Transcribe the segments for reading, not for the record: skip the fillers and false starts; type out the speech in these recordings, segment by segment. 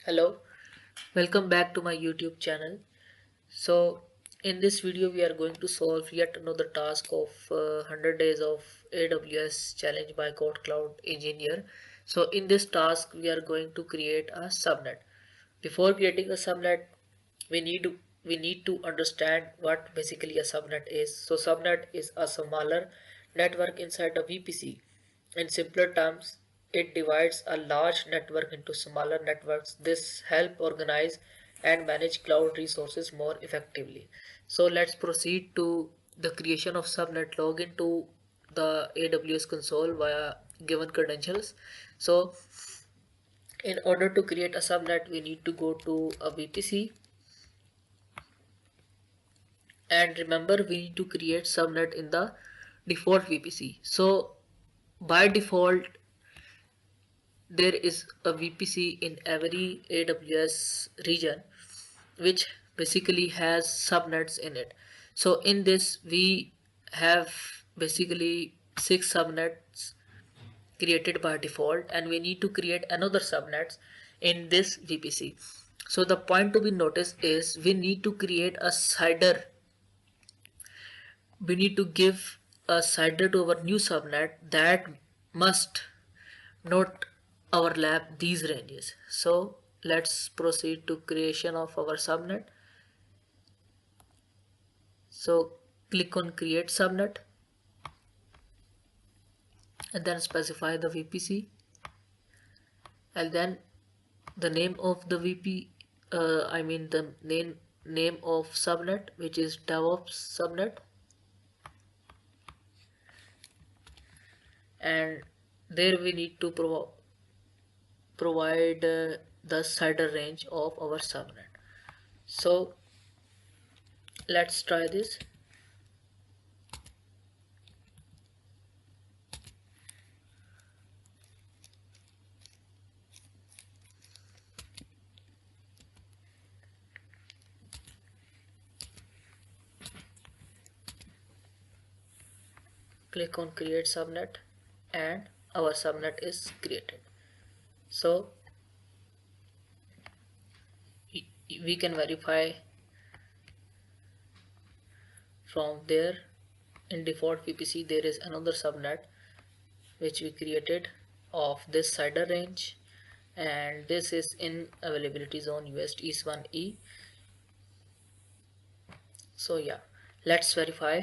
Hello, welcome back to my YouTube channel. So in this video we are going to solve yet another task of 100 days of AWS challenge by KodeKloud engineer. So in this task we are going to create a subnet. Before creating a subnet we need to understand what basically a subnet is. So subnet is a smaller network inside a VPC. In simpler terms, it divides a large network into smaller networks. This helps organize and manage cloud resources more effectively. So let's proceed to the creation of subnet. Log into the AWS console via given credentials. So in order to create a subnet, we need to go to a VPC, and remember we need to create subnet in the default VPC. So by default there is a VPC in every AWS region which basically has subnets in it. So in this we have basically 6 subnets created by default, and we need to create another subnets in this VPC. So the point to be noticed is we need to create a CIDR. We need to give a CIDR to our new subnet that must not overlap these ranges. So let's proceed to creation of our subnet. So click on create subnet and then specify the VPC, and then the name of the the name of subnet, which is DevOps subnet, and there we need to provide the CIDR range of our subnet. So let's try this. Click on create subnet and our subnet is created. So we can verify from there. In default VPC there is another subnet which we created of this CIDR range, and this is in availability zone West East 1E. So yeah, let's verify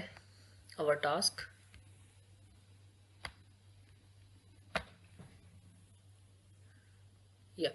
our task. Yeah,